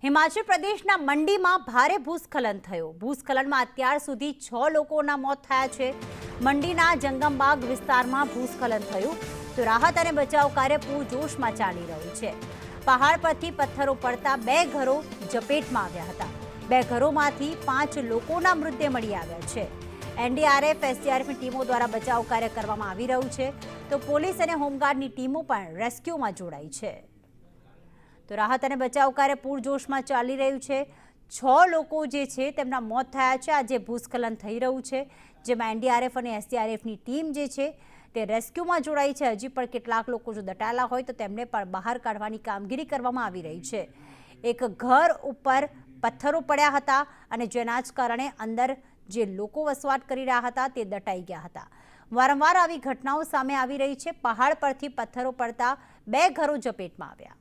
હિમાચલ પ્રદેશના મંડીમાં ભારે ભૂસ્ખલન થયું। ભૂસ્ખલનમાં અત્યાર સુધી 6 લોકોના મોત થયા છે। મંડીના જંગમબાગ વિસ્તારમાં ભૂસ્ખલન થયું તો રાહત અને બચાવ કાર્ય પૂરજોશમાં ચાલી રહ્યું છે। પહાડ પરથી પથ્થરો પડતા 2 ઘરો ઝપેટમાં આવ્યા હતા। 2 ઘરોમાંથી 5 લોકોના મૃતદેહ મળી આવ્યા છે। એનડીઆરએફ એસડીઆરએફની ટીમો દ્વારા બચાવ કાર્ય કરવામાં આવી રહ્યું છે તો પોલીસ અને હોમગાર્ડની ટીમો પણ રેસ્ક્યુમાં જોડાઈ છે। તો રાહત અને બચાવ કાર્ય પૂરજોશમાં ચાલી રહ્યું છે। 6 લોકો જે છે તેમના મોત થયા છે। આજે ભૂસ્ખલન થઈ રહ્યું છે જેમાં એનડીઆરએફ અને એસડીઆરએફની ટીમ જે છે તે રેસ્ક્યુમાં જોડાઈ છે। હજી પણ કેટલાક લોકો જો દટાયેલા હોય તો તેમને પણ બહાર કાઢવાની કામગીરી કરવામાં આવી રહી છે। એક ઘર ઉપર પથ્થરો પડ્યા હતા અને જેના જ કારણે અંદર જે લોકો વસવાટ કરી રહ્યા હતા તે દટાઈ ગયા હતા। વારંવાર આવી ઘટનાઓ સામે આવી રહી છે। પહાડ પરથી પથ્થરો પડતા 2 ઘરો ઝપેટમાં આવ્યા।